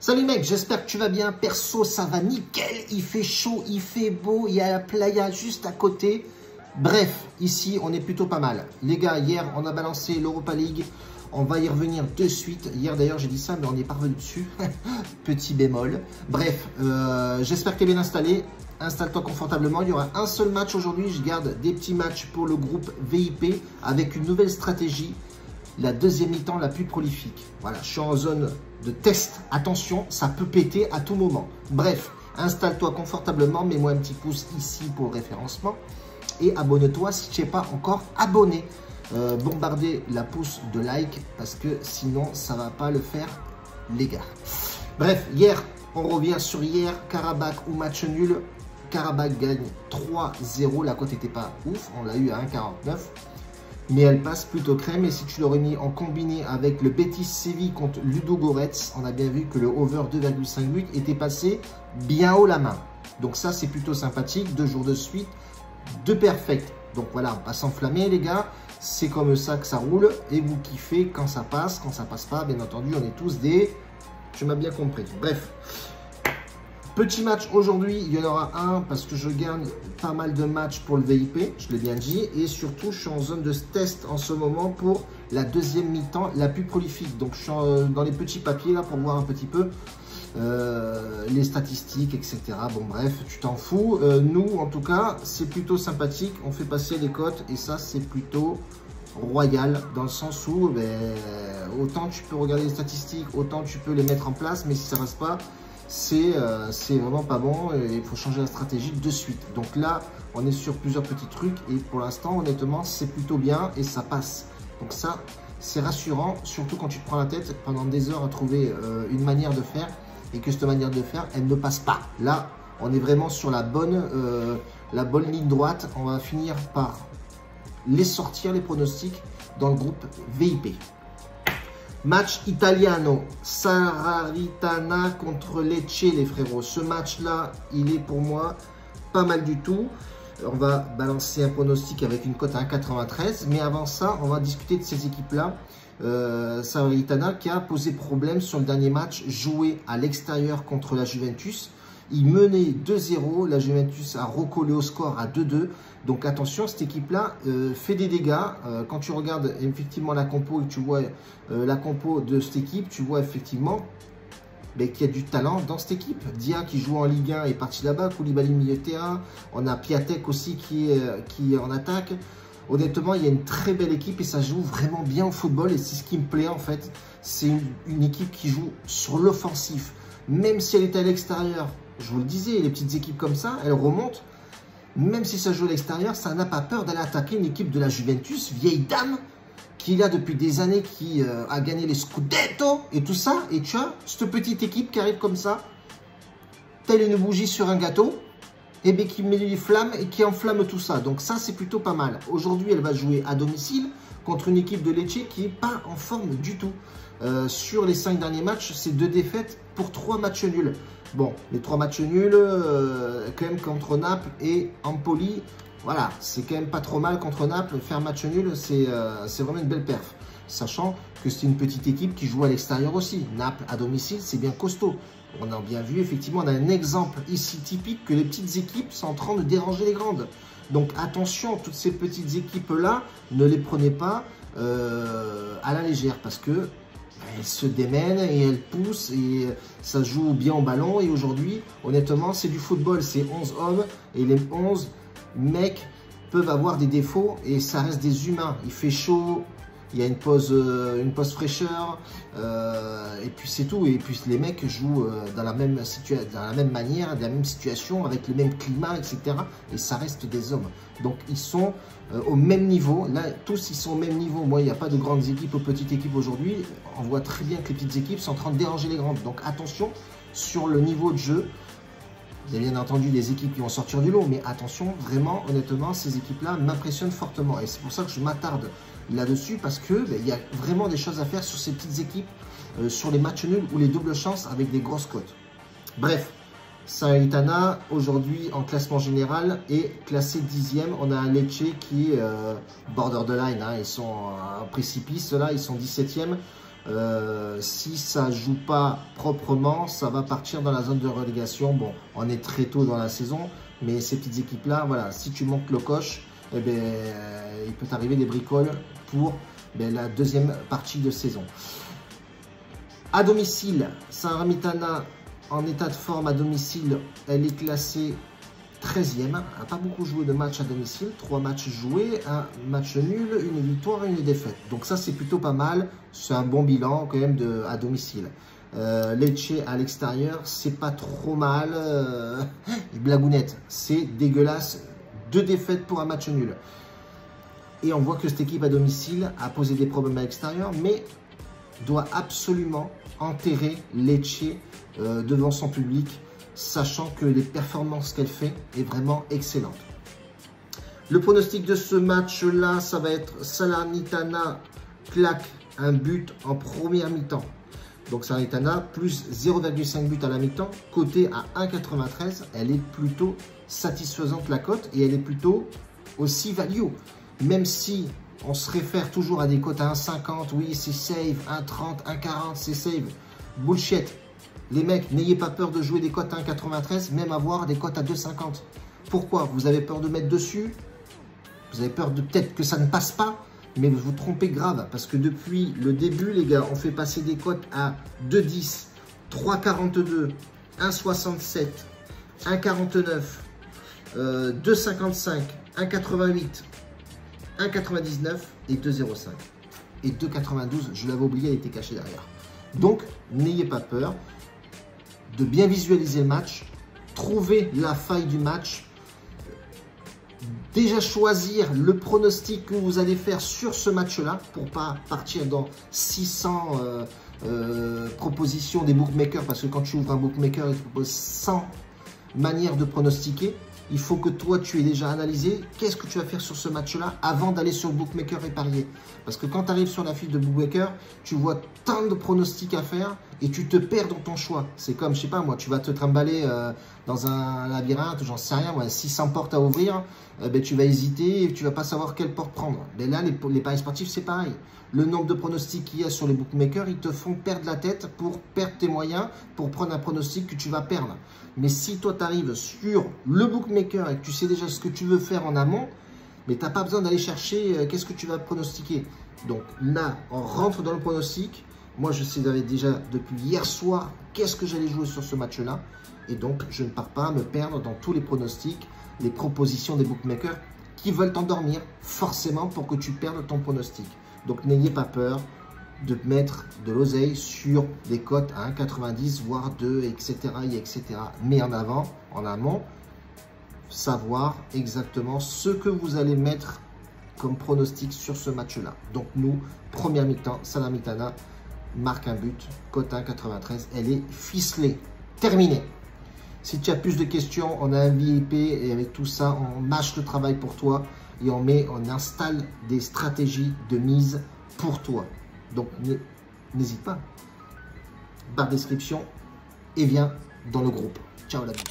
Salut mec, j'espère que tu vas bien. Perso, ça va nickel. Il fait chaud, il fait beau. Il y a la playa juste à côté. Bref, ici, on est plutôt pas mal. Les gars, hier, on a balancé l'Europa League. On va y revenir de suite. Hier, d'ailleurs, j'ai dit ça, mais on n'est pas revenu dessus. Petit bémol. Bref, j'espère que tu es bien installé. Installe-toi confortablement. Il y aura un seul match aujourd'hui. Je garde des petits matchs pour le groupe VIP avec une nouvelle stratégie. La deuxième mi-temps la plus prolifique. Voilà, je suis en zone de test. Attention, ça peut péter à tout moment. Bref, installe-toi confortablement. Mets-moi un petit pouce ici pour le référencement. Et abonne-toi si tu n'es pas encore abonné. Bombardez la pouce de like parce que sinon, ça ne va pas le faire, les gars. Bref, hier, on revient sur hier. Karabakh ou match nul. Karabakh gagne 3-0. La cote n'était pas ouf. On l'a eu à 1,49. Mais elle passe plutôt crème. Et si tu l'aurais mis en combiné avec le Betis Séville contre Ludogorets, on a bien vu que le over 2,58 était passé bien haut la main. Donc ça, c'est plutôt sympathique. 2 jours de suite, de perfect. Donc voilà, on va pas s'enflammer les gars. C'est comme ça que ça roule. Et vous kiffez quand ça passe. Quand ça passe pas, bien entendu, on est tous des... Tu m'as bien compris. Bref. Petit match aujourd'hui, il y en aura un parce que je gagne pas mal de matchs pour le VIP, je l'ai bien dit. Et surtout, je suis en zone de test en ce moment pour la deuxième mi-temps la plus prolifique. Donc, je suis dans les petits papiers là pour voir un petit peu les statistiques, etc. Bon, bref, tu t'en fous. Nous, en tout cas, c'est plutôt sympathique. On fait passer les cotes et ça, c'est plutôt royal dans le sens où autant tu peux regarder les statistiques, autant tu peux les mettre en place. Mais si ça ne reste pas... c'est vraiment pas bon et il faut changer la stratégie de suite. Donc là, on est sur plusieurs petits trucs et pour l'instant, honnêtement, c'est plutôt bien et ça passe. Donc ça, c'est rassurant, surtout quand tu te prends la tête pendant des heures à trouver une manière de faire et que cette manière de faire, elle ne passe pas. Là, on est vraiment sur la bonne ligne droite. On va finir par les sortir, les pronostics, dans le groupe VIP. Match italiano, Salernitana contre Lecce, les frérots. Ce match-là, il est pour moi pas mal du tout. On va balancer un pronostic avec une cote à 1,93. Mais avant ça, on va discuter de ces équipes-là. Salernitana qui a posé problème sur le dernier match joué à l'extérieur contre la Juventus. Il menait 2-0, la Juventus a recollé au score à 2-2. Donc attention, cette équipe-là fait des dégâts. Quand tu regardes effectivement la compo et que tu vois la compo de cette équipe, tu vois effectivement qu'il y a du talent dans cette équipe. Dia qui joue en Ligue 1 est parti là-bas, Koulibaly milieu de terrain. On a Piatek aussi qui est en attaque. Honnêtement, il y a une très belle équipe et ça joue vraiment bien au football. Et c'est ce qui me plaît en fait. C'est une équipe qui joue sur l'offensif. Même si elle est à l'extérieur, je vous le disais, les petites équipes comme ça, elles remontent. Même si ça joue à l'extérieur, ça n'a pas peur d'aller attaquer une équipe de la Juventus, vieille dame, qui est là depuis des années, qui a gagné les Scudetto et tout ça. Et tu as cette petite équipe qui arrive comme ça, telle une bougie sur un gâteau, et bien qui met les flammes et qui enflamme tout ça. Donc ça, c'est plutôt pas mal. Aujourd'hui, elle va jouer à domicile contre une équipe de Lecce qui n'est pas en forme du tout. Sur les 5 derniers matchs, c'est 2 défaites pour 3 matchs nuls. Bon, les 3 matchs nuls, quand même contre Naples et Empoli, voilà, c'est quand même pas trop mal contre Naples. Faire match nul, c'est vraiment une belle perf. Sachant que c'est une petite équipe qui joue à l'extérieur aussi. Naples à domicile, c'est bien costaud. On a bien vu, effectivement, on a un exemple ici typique que les petites équipes sont en train de déranger les grandes. Donc attention, toutes ces petites équipes-là, ne les prenez pas à la légère parce que elles se démènent et elles poussent et ça joue bien au ballon. Et aujourd'hui, honnêtement, c'est du football. C'est 11 hommes et les 11 mecs peuvent avoir des défauts et ça reste des humains. Il fait chaud, il y a une pause fraîcheur et puis c'est tout. Et puis les mecs jouent dans la même manière, dans la même situation, avec le même climat, etc. Et ça reste des hommes. Donc ils sont au même niveau. Là, tous ils sont au même niveau. Moi, il n'y a pas de grandes équipes ou petites équipes aujourd'hui. On voit très bien que les petites équipes sont en train de déranger les grandes. Donc attention sur le niveau de jeu. Il y a bien entendu des équipes qui vont sortir du lot, mais attention, vraiment, honnêtement, ces équipes-là m'impressionnent fortement. Et c'est pour ça que je m'attarde là-dessus, parce que il y a vraiment des choses à faire sur ces petites équipes, sur les matchs nuls ou les doubles chances avec des grosses cotes. Bref, Salernitana, aujourd'hui, en classement général, est classé 10e. On a un Lecce qui est borderline, hein, ils sont en précipice, là, ils sont 17e. Si ça joue pas proprement, ça va partir dans la zone de relégation. Bon, on est très tôt dans la saison, mais ces petites équipes-là, voilà, si tu manques le coche, eh ben, il peut t'arriver des bricoles pour la deuxième partie de saison. À domicile, Salernitana en état de forme à domicile, elle est classée 13e. Elle n'a pas beaucoup joué de matchs à domicile. 3 matchs joués, un match nul, une victoire et une défaite. Donc ça, c'est plutôt pas mal. C'est un bon bilan quand même à domicile. Lecce à l'extérieur, c'est pas trop mal. Blagounette, c'est dégueulasse. 2 défaites pour un match nul. Et on voit que cette équipe à domicile a posé des problèmes à l'extérieur, mais doit absolument enterrer Lecce devant son public, sachant que les performances qu'elle fait est vraiment excellente. Le pronostic de ce match-là, ça va être Salernitana claque un but en première mi-temps. Donc Salernitana plus 0,5 but à la mi-temps, coté à 1,93. Elle est plutôt satisfaisante la cote et elle est plutôt aussi value. Même si on se réfère toujours à des cotes à 1,50, oui c'est save, 1,30, 1,40 c'est save. Bullshit. Les mecs, n'ayez pas peur de jouer des cotes à 1,93, même avoir des cotes à 2,50. Pourquoi? Vous avez peur de mettre dessus? Vous avez peur de peut-être que ça ne passe pas? Mais vous vous trompez grave, parce que depuis le début, les gars, on fait passer des cotes à 2,10, 3,42, 1,67, 1,49, 2,55, 1,88, 1,99 et 2,05. Et 2,92, je l'avais oublié, elle était cachée derrière. Donc, n'ayez pas peur de bien visualiser le match, trouver la faille du match, déjà choisir le pronostic que vous allez faire sur ce match-là pour pas partir dans 600 propositions des bookmakers, parce que quand tu ouvres un bookmaker, il te propose 100 manières de pronostiquer. Il faut que toi, tu aies déjà analysé qu'est-ce que tu vas faire sur ce match-là avant d'aller sur le bookmaker et parier. Parce que quand tu arrives sur la fiche de bookmaker, tu vois tant de pronostics à faire et tu te perds dans ton choix. C'est comme, je sais pas moi, tu vas te trimballer dans un labyrinthe, j'en sais rien, moi, 600 portes à ouvrir, tu vas hésiter et tu vas pas savoir quelle porte prendre. Mais là, les paris sportifs, c'est pareil. Le nombre de pronostics qu'il y a sur les bookmakers, ils te font perdre la tête pour perdre tes moyens, pour prendre un pronostic que tu vas perdre. Mais si toi, tu arrives sur le bookmaker et que tu sais déjà ce que tu veux faire en amont, mais tu n'as pas besoin d'aller chercher qu'est-ce que tu vas pronostiquer. Donc là, on rentre dans le pronostic. Moi, je sais déjà depuis hier soir qu'est-ce que j'allais jouer sur ce match-là. Et donc, je ne pars pas à me perdre dans tous les pronostics, les propositions des bookmakers qui veulent t'endormir forcément pour que tu perdes ton pronostic. Donc, n'ayez pas peur de mettre de l'oseille sur des cotes à 1,90, voire 2, etc., etc. Mais en amont, savoir exactement ce que vous allez mettre comme pronostic sur ce match-là. Donc, nous, première mi-temps, Salernitana marque un but, cote à 1,93. Elle est ficelée. Terminé. Si tu as plus de questions, on a un VIP et avec tout ça, on mâche le travail pour toi et on installe des stratégies de mise pour toi. Donc, n'hésite pas. Barre description et viens dans le groupe. Ciao la vie.